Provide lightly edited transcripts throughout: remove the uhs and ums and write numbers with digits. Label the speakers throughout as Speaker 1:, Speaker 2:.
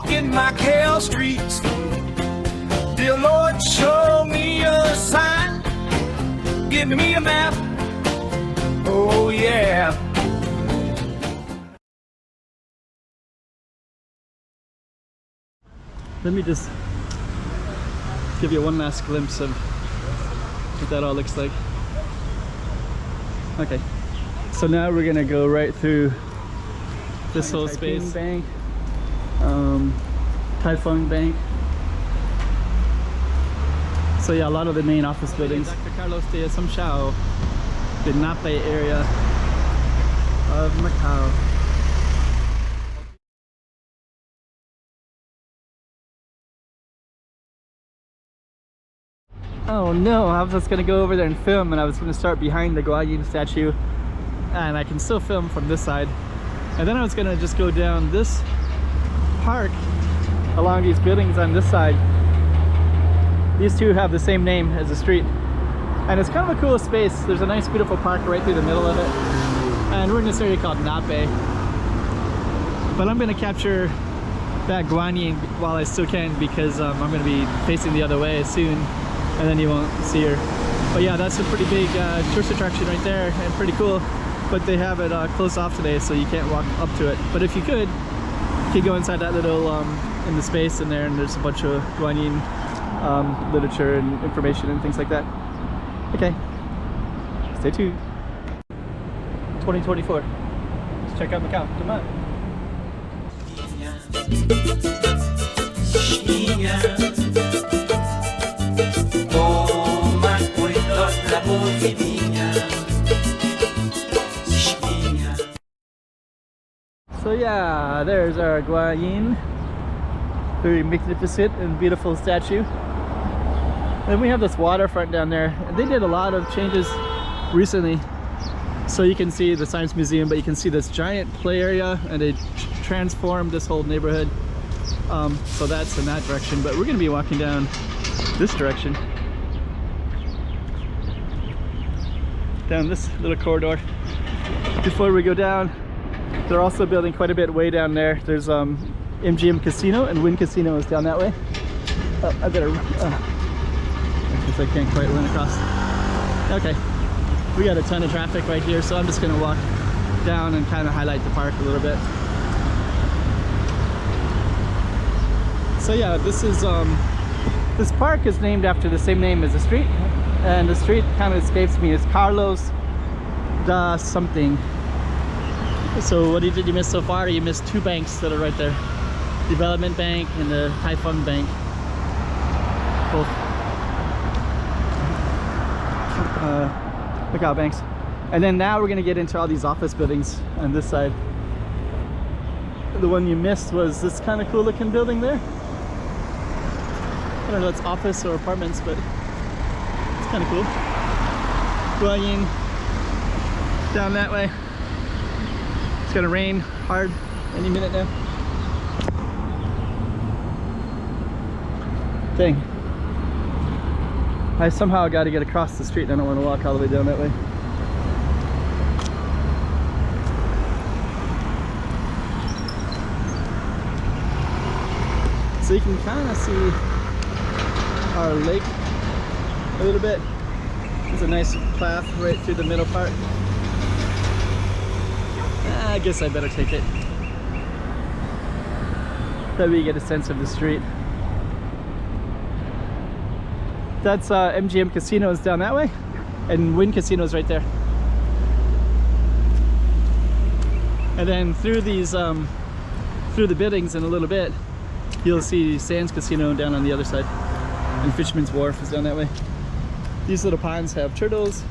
Speaker 1: Walking Macau Streets. Dear Lord, show me a sign. Give me a map. Oh yeah.
Speaker 2: Let me just give you one last glimpse of what that all looks like. Okay, so now we're gonna go right through this whole space. Bank, Typhoon Bank. So yeah, a lot of the main office buildings. Dr. Carlos de Assumpção, the Nape area of Macau. Oh no, I was just gonna go over there and film, and I was gonna start behind the Guanyin statue, and I can still film from this side. And then I was gonna just go down this park along these buildings on this side. These two have the same name as the street, and it's kind of a cool space. There's a nice beautiful park right through the middle of it, and we're in this area called Nape. But I'm gonna capture that Guanyin while I still can, because I'm gonna be facing the other way soon, and then you won't see her. But yeah, that's a pretty big tourist attraction right there, and pretty cool. But they have it closed off today, so you can't walk up to it. But if you could go inside that little in the space in there, and there's a bunch of Guanyin literature and information and things like that. Okay, stay tuned. 2024. Let's check out Macau. Come on. So yeah, there's our Guanyin, very magnificent and beautiful statue. Then we have this waterfront down there, and they did a lot of changes recently. So you can see the Science Museum, but you can see this giant play area, and they transformed this whole neighborhood. So that's in that direction, but we're gonna be walking down this direction, down this little corridor. Before we go down, they're also building quite a bit way down there. There's MGM Casino, and Wynn Casino is down that way. Oh, I better, because I can't quite run across. Okay, we got a ton of traffic right here, so I'm just gonna walk down and kind of highlight the park a little bit. So yeah, this is this park is named after the same name as the street, and the street kind of escapes me. It's Carlos da something. So what did you miss so far? You missed two banks that are right there, Development Bank and the Typhoon Bank, both Macau banks. And then now we're gonna get into all these office buildings on this side. The one you missed was this kind of cool looking building there. I don't know if it's office or apartments, but it's kind of cool. Guanyin down that way. It's gonna rain hard any minute now. Dang. I somehow got to get across the street, and I don't want to walk all the way down that way. So you can kind of see our lake a little bit. There's a nice path right through the middle part. I guess I better take it. That way you get a sense of the street. That's MGM Casino is down that way, and Wynn Casino is right there. And then through these, through the buildings in a little bit, you'll see Sands Casino down on the other side, and Fisherman's Wharf is down that way. These little ponds have turtles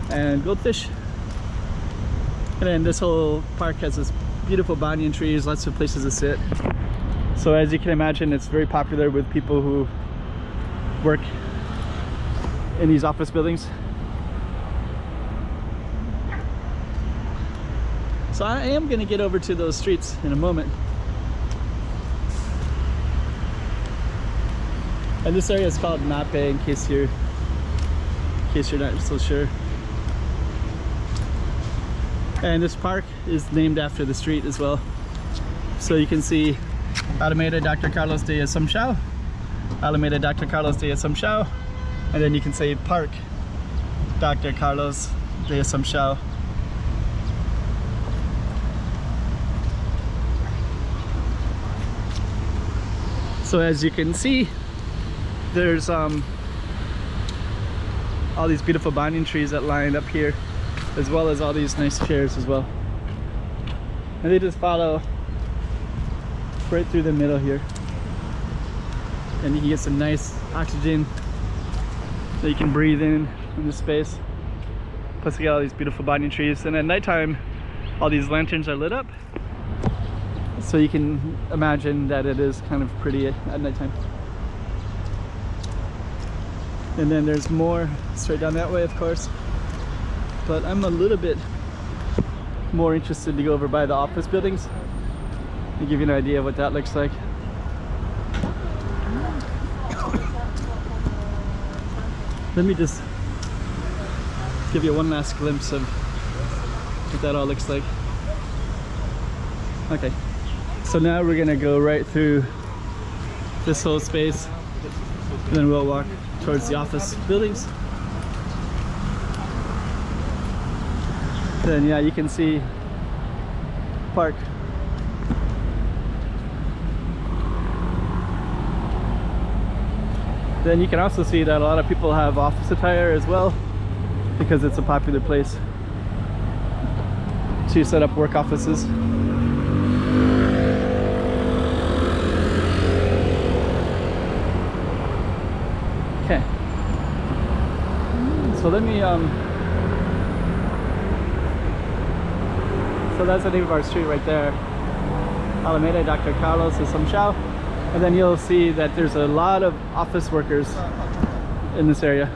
Speaker 2: and goldfish. And then this whole park has this beautiful banyan trees, lots of places to sit. So as you can imagine, it's very popular with people who work in these office buildings. So I am going to get over to those streets in a moment. And this area is called Nape, in case you're not so sure. And this park is named after the street as well. So you can see Alameda Dr. Carlos de Assumpção, Alameda Dr. Carlos de Assumpção, and then you can say Park Dr. Carlos de Assumpção. So as you can see, there's all these beautiful banyan trees that line up here, as well as all these nice chairs as well. And they just follow right through the middle here. And you can get some nice oxygen that you can breathe in this space. Plus you got all these beautiful banyan trees. And at nighttime, all these lanterns are lit up. So you can imagine that it is kind of pretty at nighttime. And then there's more straight down that way, of course. But I'm a little bit more interested to go over by the office buildings and give you an idea of what that looks like. Let me just give you one last glimpse of what that all looks like. Okay, so now we're gonna go right through this whole space, and then we'll walk towards the office buildings. Then yeah, you can see park. Then you can also see that a lot of people have office attire as well, because it's a popular place to set up work offices. Okay, so let me so that's the name of our street right there, Alameda Dr. Carlos de Assumpção. And then you'll see that there's a lot of office workers in this area.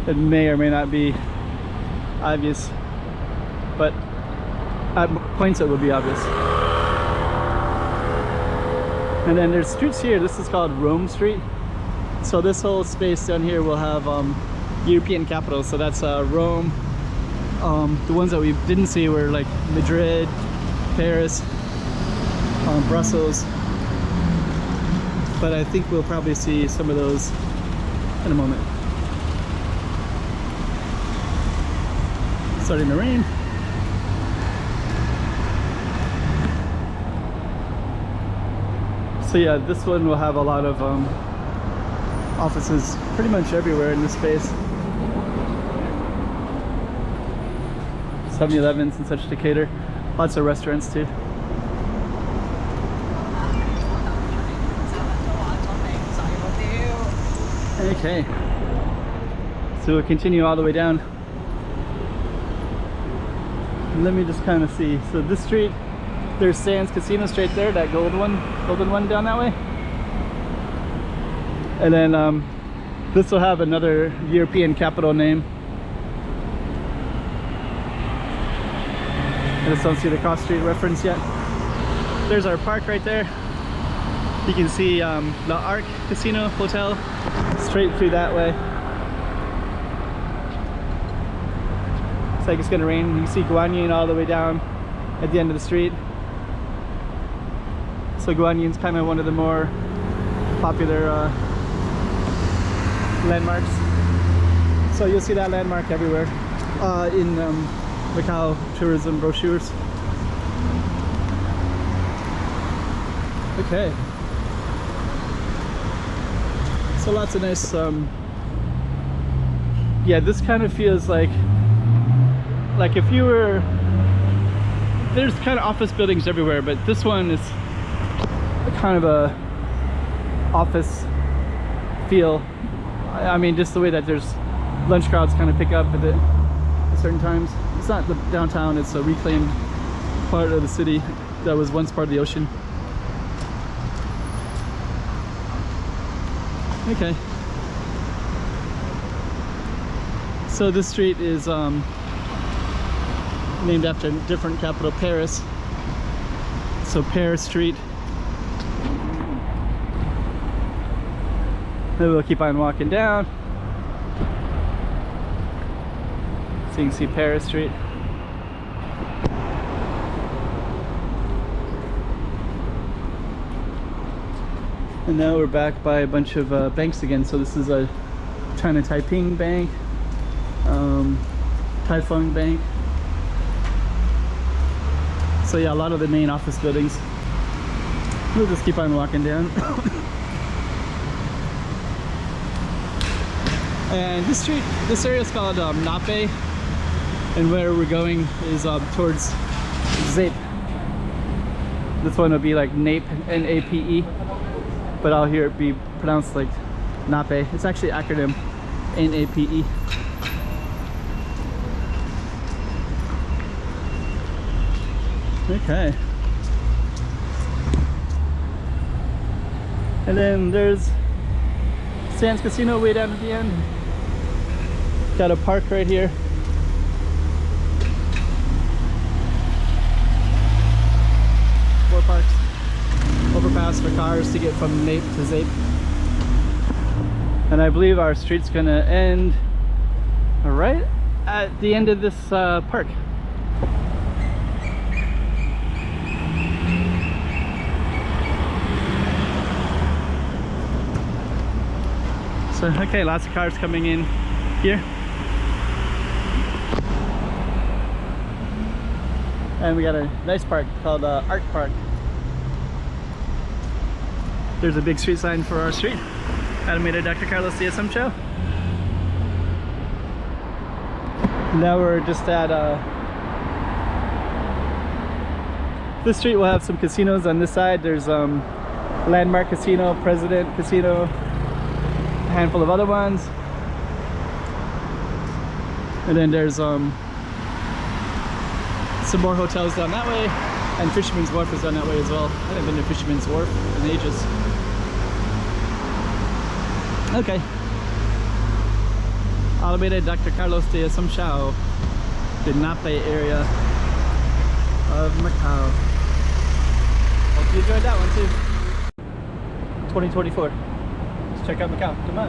Speaker 2: It may or may not be obvious, but at points it will be obvious. And then there's streets here. This is called Rome Street. So this whole space down here will have European capitals. So that's Rome. The ones that we didn't see were like Madrid, Paris, Brussels, but I think we'll probably see some of those in a moment. Starting to rain. So yeah, this one will have a lot of offices pretty much everywhere in this space. 7-Elevens and such to cater. Lots of restaurants too. Okay, so we'll continue all the way down. And let me just kind of see. So this street, there's Sands Casino straight there, that golden one down that way. And then this will have another European capital name. I just don't see the cross street reference yet. There's our park right there. You can see the Arc Casino Hotel straight through that way. Looks like it's gonna rain. You can see Guanyin all the way down at the end of the street. So Guanyin's kind of one of the more popular landmarks. So you'll see that landmark everywhere in Macau tourism brochures. Okay. So lots of nice, yeah, this kind of feels like if you were, there's kind of office buildings everywhere, but this one is kind of a office feel. I mean, just the way that there's lunch crowds kind of pick up at certain times. It's not the downtown, it's a reclaimed part of the city that was once part of the ocean. Okay, so this street is named after a different capital, Paris. So Paris Street. Then we'll keep on walking down. So you can see Paris Street. And now we're back by a bunch of banks again. So this is a China Taiping Bank, Taifeng Bank. So yeah, a lot of the main office buildings. We'll just keep on walking down. And this street, this area is called Nape, and where we're going is towards Zape. This one will be like Nape, N-A-P-E, but I'll hear it be pronounced like Nape. It's actually acronym N-A-P-E. Okay. And then there's Sands Casino way down at the end. Got a park right here. Four parks. Overpass for cars to get from Nape to Zape. And I believe our street's gonna end right at the end of this park. So, okay, lots of cars coming in here. And we got a nice park called Art Park. There's a big street sign for our street. Alameda Dr. Carlos DSM show. Now we're just at this street will have some casinos on this side. There's Landmark Casino, President Casino, a handful of other ones. And then there's some more hotels down that way, and Fisherman's Wharf is down that way as well. I haven't been to Fisherman's Wharf in ages. Okay. Alameda Dr. Carlos de Assumpção, the Nape area of Macau. Hope you enjoyed that one too. 2024. Let's check out Macau. Come on.